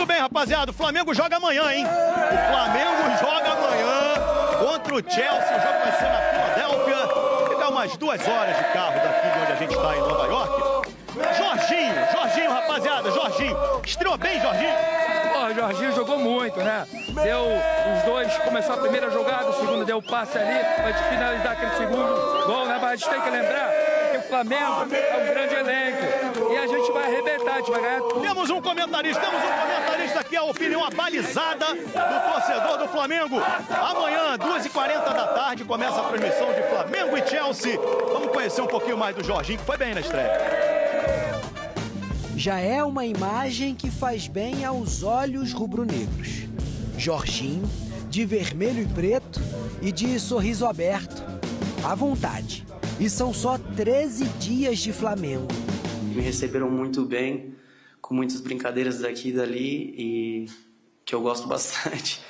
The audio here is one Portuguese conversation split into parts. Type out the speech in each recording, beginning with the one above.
Muito bem, rapaziada, o Flamengo joga amanhã, hein? O Flamengo joga amanhã contra o Chelsea. O jogo vai ser na Filadélfia. Fica umas 2 horas de carro daqui de onde a gente está, em Nova York. Jorginho, rapaziada, Jorginho. Estreou bem, Jorginho? Pô, Jorginho jogou muito, né? Deu os dois, começou a primeira jogada, a segunda deu o passe ali, pra finalizar aquele segundo gol, né? Mas a gente tem que lembrar que o Flamengo é um grande elenco e a gente vai arrebentar, a gente vai ganhar tudo. Temos um comentarista aqui, a opinião abalizada do torcedor do Flamengo. Amanhã, 2h40 da tarde, começa a transmissão de Flamengo e Chelsea. Vamos conhecer um pouquinho mais do Jorginho, que foi bem na estreia. Já é uma imagem que faz bem aos olhos rubro-negros. Jorginho, de vermelho e preto e de sorriso aberto, à vontade. E são só 13 dias de Flamengo. Me receberam muito bem, com muitas brincadeiras daqui e dali, e que eu gosto bastante.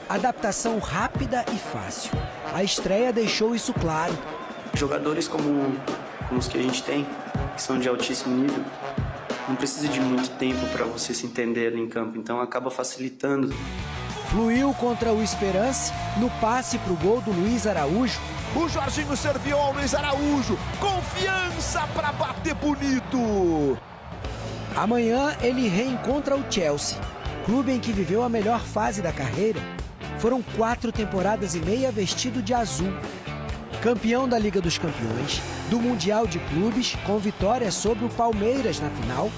Adaptação rápida e fácil. A estreia deixou isso claro. Jogadores como os que a gente tem, que são de altíssimo nível, não precisa de muito tempo para você se entender em campo, então acaba facilitando. Fluiu contra o Esperance no passe para o gol do Luiz Araújo. O Jorginho serviu ao Luiz Araújo. Confiança para bater bonito. Amanhã ele reencontra o Chelsea, clube em que viveu a melhor fase da carreira. Foram 4 temporadas e meia vestido de azul. Campeão da Liga dos Campeões, do Mundial de Clubes, com vitória sobre o Palmeiras na final,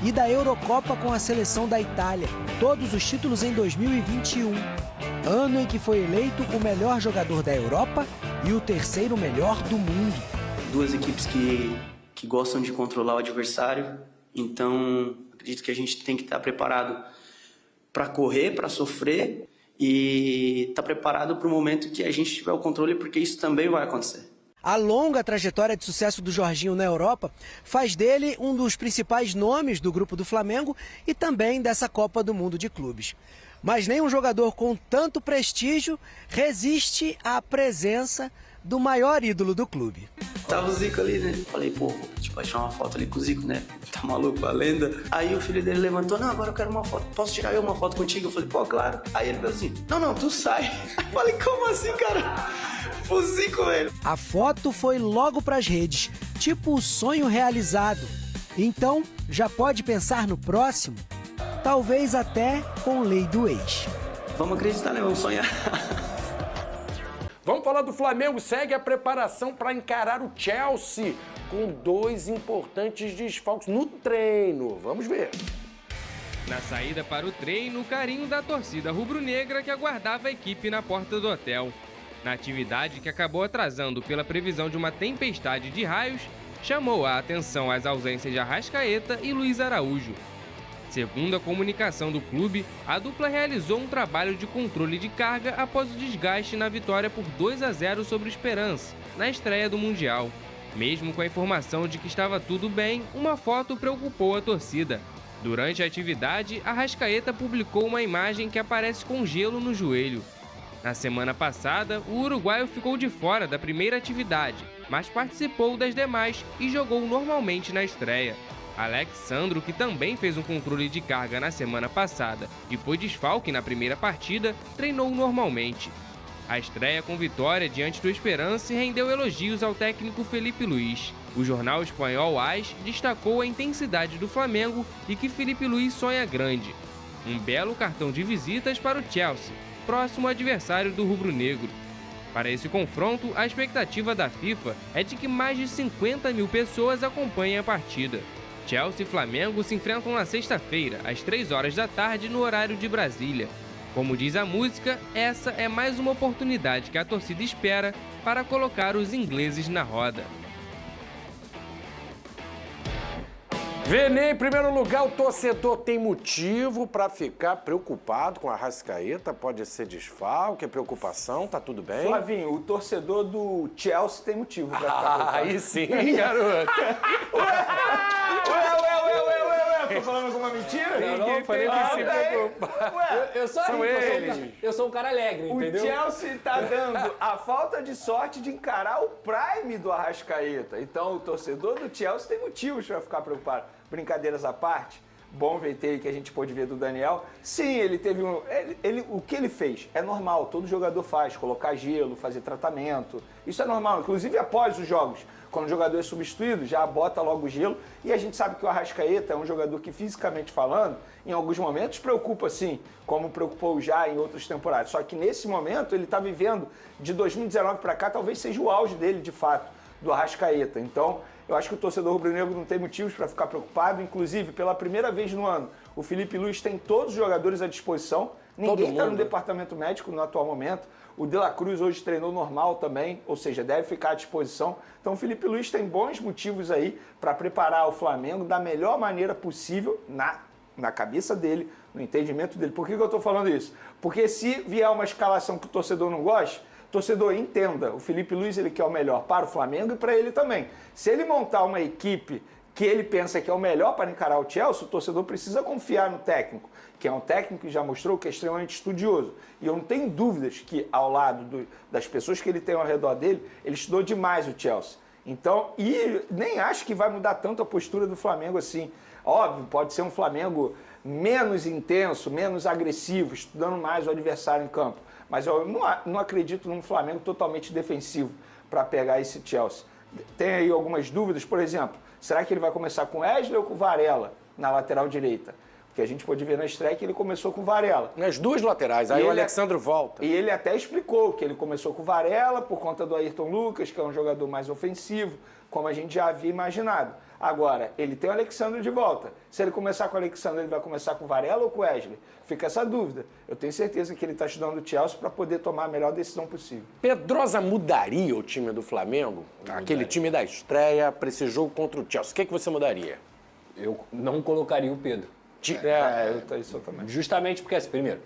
e da Eurocopa com a seleção da Itália, todos os títulos em 2021. Ano em que foi eleito o melhor jogador da Europa e o 3º melhor do mundo. Duas equipes que gostam de controlar o adversário, então acredito que a gente tem que estar preparado para correr, para sofrer, e estar preparado para o momento que a gente tiver o controle, porque isso também vai acontecer. A longa trajetória de sucesso do Jorginho na Europa faz dele um dos principais nomes do grupo do Flamengo e também dessa Copa do Mundo de Clubes. Mas nenhum jogador com tanto prestígio resiste à presença do maior ídolo do clube. Tava o Zico ali, né? Falei, pô, vou tirar uma foto ali com o Zico, né? Tá maluco, a lenda. Aí o filho dele levantou, não, agora eu quero uma foto. Posso tirar eu uma foto contigo? Eu falei, pô, claro. Aí ele falou assim, não, tu sai. Eu falei, como assim, cara? O Zico, velho. A foto foi logo pras redes, tipo o sonho realizado. Então, já pode pensar no próximo? Talvez até com lei do ex. Vamos acreditar, né? Vamos sonhar. Vamos falar do Flamengo. Segue a preparação para encarar o Chelsea com 2 importantes desfalques no treino. Vamos ver. Na saída para o treino, o carinho da torcida rubro-negra que aguardava a equipe na porta do hotel. Na atividade que acabou atrasando pela previsão de uma tempestade de raios, chamou a atenção as ausências de Arrascaeta e Luiz Araújo. Segundo a comunicação do clube, a dupla realizou um trabalho de controle de carga após o desgaste na vitória por 2-0 sobre o Esperance, na estreia do Mundial. Mesmo com a informação de que estava tudo bem, uma foto preocupou a torcida. Durante a atividade, Arrascaeta publicou uma imagem que aparece com gelo no joelho. Na semana passada, o uruguaio ficou de fora da primeira atividade, mas participou das demais e jogou normalmente na estreia. Alex Sandro, que também fez um controle de carga na semana passada e foi desfalque na primeira partida, treinou normalmente. A estreia com vitória diante do Esperance rendeu elogios ao técnico Felipe Luís. O jornal espanhol AS destacou a intensidade do Flamengo e que Felipe Luís sonha grande. Um belo cartão de visitas para o Chelsea, próximo adversário do rubro-negro. Para esse confronto, a expectativa da FIFA é de que mais de 50 mil pessoas acompanhem a partida. Chelsea e Flamengo se enfrentam na sexta-feira, às 3 horas da tarde, no horário de Brasília. Como diz a música, essa é mais uma oportunidade que a torcida espera para colocar os ingleses na roda. Vene, em primeiro lugar, o torcedor tem motivo para ficar preocupado com a Arrascaeta. Pode ser desfalque, é preocupação, tá tudo bem? Flavinho, o torcedor do Chelsea tem motivo para ficar preocupado. Aí sim, garoto. Ué, tô falando alguma mentira? Não, falei que se preocupa. Eu sou São eles. Eu sou um cara alegre, entendeu? O Chelsea tá dando a falta de sorte de encarar o prime do Arrascaeta. Então, o torcedor do Chelsea tem motivos para ficar preocupado. Brincadeiras à parte, bom VT que a gente pôde ver do Daniel. Sim, ele teve o que ele fez é normal, todo jogador faz, colocar gelo, fazer tratamento. Isso é normal, inclusive após os jogos. Quando o jogador é substituído, já bota logo o gelo. E a gente sabe que o Arrascaeta é um jogador que, fisicamente falando, em alguns momentos preocupa sim, como preocupou já em outras temporadas. Só que nesse momento ele está vivendo, de 2019 para cá, talvez seja o auge dele de fato, do Arrascaeta. Então, eu acho que o torcedor rubro-negro não tem motivos para ficar preocupado. Inclusive, pela primeira vez no ano, o Felipe Luiz tem todos os jogadores à disposição. Ninguém está no departamento médico no atual momento. O De La Cruz hoje treinou normal também, ou seja, deve ficar à disposição. Então o Felipe Luiz tem bons motivos aí para preparar o Flamengo da melhor maneira possível, na cabeça dele, no entendimento dele. Por que eu estou falando isso? Porque se vier uma escalação que o torcedor não gosta, o torcedor entenda, o Felipe Luiz ele quer o melhor para o Flamengo e para ele também. Se ele montar uma equipe que ele pensa que é o melhor para encarar o Chelsea, o torcedor precisa confiar no técnico, que é um técnico que já mostrou que é extremamente estudioso. E eu não tenho dúvidas que, ao lado das pessoas que ele tem ao redor dele, ele estudou demais o Chelsea. Então, e nem acho que vai mudar tanto a postura do Flamengo assim. Óbvio, pode ser um Flamengo menos intenso, menos agressivo, estudando mais o adversário em campo. Mas eu não acredito num Flamengo totalmente defensivo para pegar esse Chelsea. Tem aí algumas dúvidas, por exemplo, será que ele vai começar com Wesley ou com Varela na lateral direita? Porque a gente pôde ver na estreia que ele começou com Varela. Nas duas laterais, aí o Alexandre volta. E ele até explicou que ele começou com Varela por conta do Ayrton Lucas, que é um jogador mais ofensivo, como a gente já havia imaginado. Agora, ele tem o Alexandre de volta. Se ele começar com o Alexandre, ele vai começar com Varela ou com Wesley? Fica essa dúvida. Eu tenho certeza que ele está estudando o Chelsea para poder tomar a melhor decisão possível. Pedrosa mudaria o time do Flamengo? Aquele time da estreia para esse jogo contra o Chelsea. O que você mudaria? Eu não colocaria o Pedro. Isso também. Justamente porque, assim, primeiro,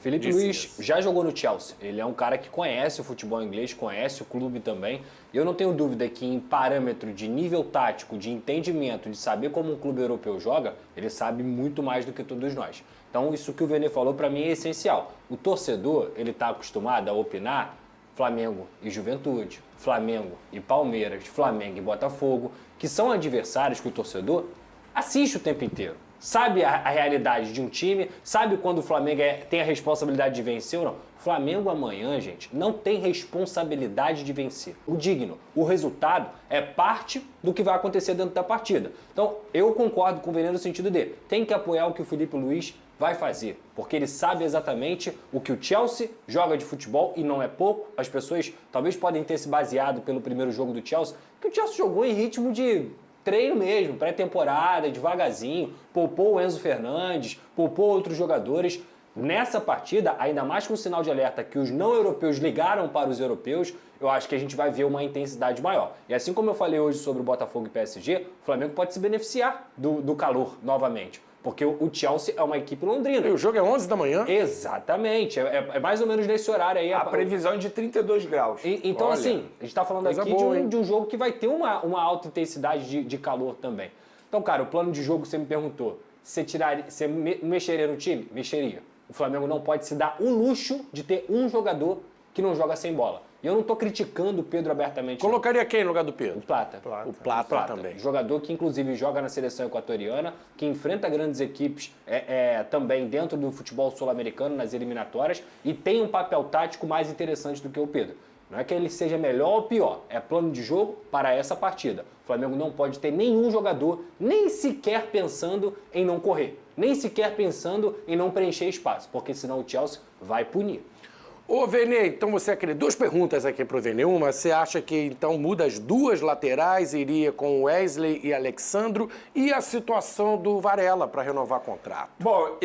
Felipe Luiz já jogou no Chelsea. Ele é um cara que conhece o futebol inglês, conhece o clube também. E eu não tenho dúvida que em parâmetro de nível tático, de entendimento, de saber como um clube europeu joga, ele sabe muito mais do que todos nós. Então, isso que o Vene falou, para mim, é essencial. O torcedor, ele está acostumado a opinar Flamengo e Juventude, Flamengo e Palmeiras, Flamengo e Botafogo, que são adversários que o torcedor assiste o tempo inteiro. Sabe a realidade de um time, sabe quando o Flamengo tem a responsabilidade de vencer ou não. O Flamengo amanhã, gente, não tem responsabilidade de vencer. O digno, o resultado é parte do que vai acontecer dentro da partida. Então, eu concordo com o Veneno no sentido de tem que apoiar o que o Felipe Luiz vai fazer, porque ele sabe exatamente o que o Chelsea joga de futebol e não é pouco. As pessoas talvez podem ter se baseado pelo primeiro jogo do Chelsea, que o Chelsea jogou em ritmo de treino mesmo, pré-temporada, devagarzinho, poupou o Enzo Fernandes, poupou outros jogadores. Nessa partida, ainda mais com o sinal de alerta que os não europeus ligaram para os europeus, eu acho que a gente vai ver uma intensidade maior. E assim como eu falei hoje sobre o Botafogo e PSG, o Flamengo pode se beneficiar do calor novamente. Porque o Chelsea é uma equipe londrina. E o jogo é 11 da manhã? Exatamente. É mais ou menos nesse horário aí. A previsão é de 32 graus. Então, assim, a gente está falando aqui de um jogo que vai ter uma alta intensidade de calor também. Então, cara, o plano de jogo, você me perguntou, você mexeria no time? Mexeria. O Flamengo não pode se dar o luxo de ter um jogador que não joga sem bola. E eu não estou criticando o Pedro abertamente. Colocaria quem no lugar do Pedro? O Plata. O Plata também. Jogador que, inclusive, joga na seleção equatoriana, que enfrenta grandes equipes também dentro do futebol sul-americano, nas eliminatórias, e tem um papel tático mais interessante do que o Pedro. Não é que ele seja melhor ou pior, é plano de jogo para essa partida. O Flamengo não pode ter nenhum jogador nem sequer pensando em não correr, nem sequer pensando em não preencher espaço, porque senão o Chelsea vai punir. Ô, Vene, então você acredita? Duas perguntas aqui pro Vene. Uma, você acha que então muda as duas laterais, iria com Wesley e Alexandro, e a situação do Varela para renovar contrato? Bom,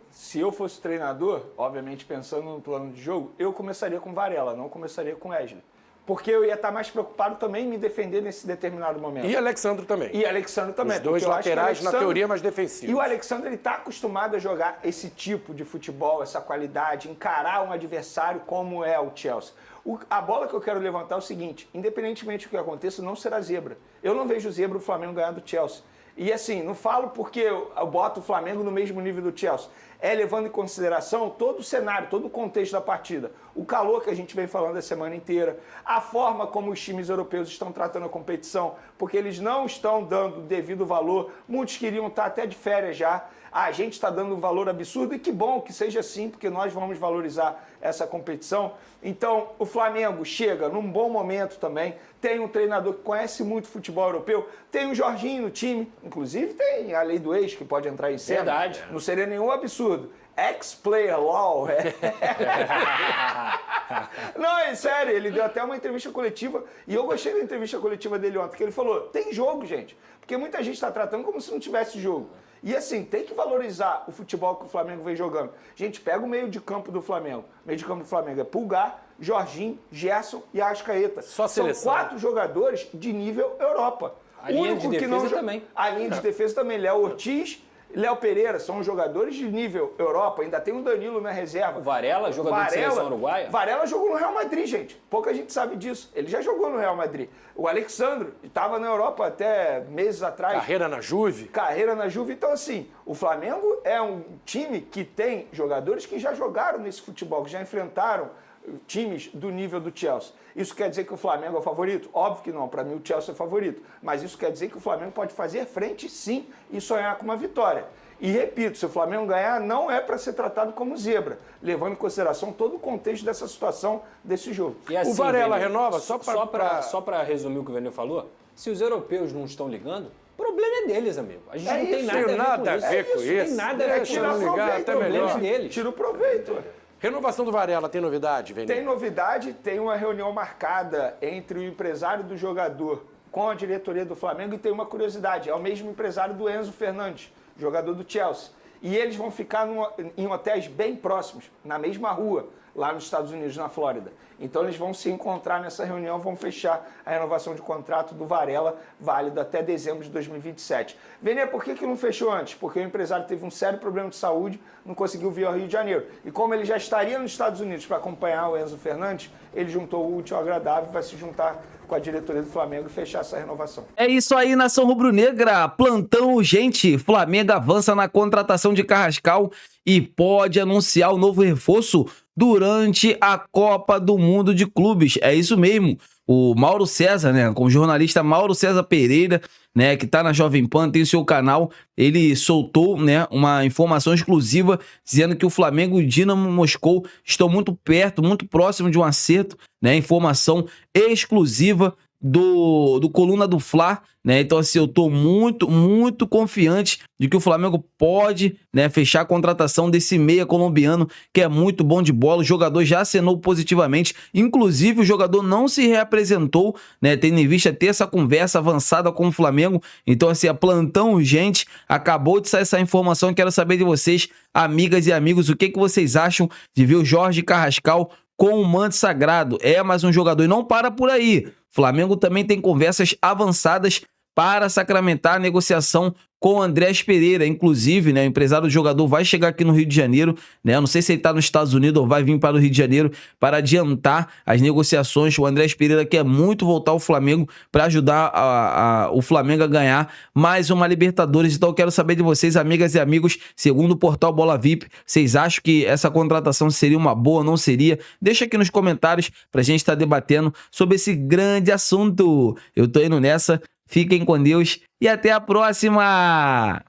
se eu fosse treinador, obviamente pensando no plano de jogo, eu começaria com Varela, não começaria com Wesley. Porque eu ia estar mais preocupado também em me defender nesse determinado momento. E Alexandro também. E Alexandro também. Os dois laterais, na teoria, mais defensivos. E o Alexandre, ele está acostumado a jogar esse tipo de futebol, essa qualidade, encarar um adversário como é o Chelsea. A bola que eu quero levantar é o seguinte, independentemente do que aconteça, não será zebra. Eu não vejo zebra o Flamengo ganhar do Chelsea. E assim, não falo porque eu boto o Flamengo no mesmo nível do Chelsea. É levando em consideração todo o cenário, todo o contexto da partida. O calor que a gente vem falando a semana inteira, a forma como os times europeus estão tratando a competição, porque eles não estão dando o devido valor. Muitos queriam estar até de férias já. A gente está dando um valor absurdo e que bom que seja assim, porque nós vamos valorizar essa competição. Então, o Flamengo chega num bom momento também. Tem um treinador que conhece muito futebol europeu. Tem o Jorginho no time. Inclusive, tem a lei do ex que pode entrar em cena. Verdade. Não seria nenhum absurdo. Ex-player law. Não, é sério. Ele deu até uma entrevista coletiva. E eu gostei da entrevista coletiva dele ontem, que ele falou, tem jogo, gente. Porque muita gente está tratando como se não tivesse jogo. E assim, tem que valorizar o futebol que o Flamengo vem jogando. Gente, pega o meio de campo do Flamengo. O meio de campo do Flamengo é Pulgar, Jorginho, Gerson e Arrascaeta. Só seleção. São 4 jogadores de nível Europa. A linha de defesa também. A linha de defesa também. Léo Ortiz, Léo Pereira são jogadores de nível Europa. Ainda tem um Danilo na reserva. O Varela, jogador de seleção uruguaia? Varela jogou no Real Madrid, gente. Pouca gente sabe disso. Ele já jogou no Real Madrid. O Alexandro estava na Europa até meses atrás. Carreira na Juve. Carreira na Juve. Então, assim, o Flamengo é um time que tem jogadores que já jogaram nesse futebol, que já enfrentaram times do nível do Chelsea. Isso quer dizer que o Flamengo é o favorito? Óbvio que não, para mim o Chelsea é o favorito. Mas isso quer dizer que o Flamengo pode fazer frente sim e sonhar com uma vitória. E repito, se o Flamengo ganhar, não é para ser tratado como zebra, levando em consideração todo o contexto dessa situação desse jogo. E assim, o Varela Vene, renova só para resumir o que o Vene falou, se os europeus não estão ligando, o problema é deles, amigo. A gente não tem nada a ver com isso. Não tem nada a ver com isso. Tirar proveito, até melhor. Deles. Tira o proveito. Renovação do Varela, tem novidade, Vene? Tem novidade, tem uma reunião marcada entre o empresário do jogador com a diretoria do Flamengo e tem uma curiosidade, é o mesmo empresário do Enzo Fernandes, jogador do Chelsea. E eles vão ficar em hotéis bem próximos, na mesma rua, lá nos Estados Unidos, na Flórida. Então eles vão se encontrar nessa reunião, vão fechar a renovação de contrato do Varela, válido até dezembro de 2027. Vene, por que não fechou antes? Porque o empresário teve um sério problema de saúde, não conseguiu vir ao Rio de Janeiro. E como ele já estaria nos Estados Unidos para acompanhar o Enzo Fernandes, ele juntou o útil ao agradável e vai se juntar com a diretoria do Flamengo e fechar essa renovação. É isso aí, nação rubro-negra. Plantão urgente. Flamengo avança na contratação de Carrascal e pode anunciar o novo reforço durante a Copa do Mundo de Clubes. É isso mesmo. O Mauro César, né, com o jornalista Mauro César Pereira, né, que tá na Jovem Pan, tem o seu canal, ele soltou, né, uma informação exclusiva dizendo que o Flamengo e o Dinamo Moscou estão muito perto, muito próximo de um acerto, né, informação exclusiva do Coluna do Fla, né? Então assim, eu tô muito confiante de que o Flamengo pode, né, fechar a contratação desse meia colombiano que é muito bom de bola. O jogador já acenou positivamente, inclusive o jogador não se reapresentou, né, tendo em vista ter essa conversa avançada com o Flamengo. Então assim, a plantão urgente, acabou de sair essa informação. Quero saber de vocês, amigas e amigos, o que vocês acham de ver o Jorge Carrascal com o manto sagrado? É mais um jogador e não para por aí. Flamengo também tem conversas avançadas para sacramentar a negociação com o Andrés Pereira. Inclusive, né, o empresário do jogador vai chegar aqui no Rio de Janeiro, né? Eu não sei se ele está nos Estados Unidos ou vai vir para o Rio de Janeiro para adiantar as negociações. O Andrés Pereira quer muito voltar ao Flamengo para ajudar o Flamengo a ganhar mais uma Libertadores. Então eu quero saber de vocês, amigas e amigos, segundo o portal Bola VIP, vocês acham que essa contratação seria uma boa ou não seria? Deixa aqui nos comentários para a gente estar debatendo sobre esse grande assunto. Eu tô indo nessa. Fiquem com Deus e até a próxima!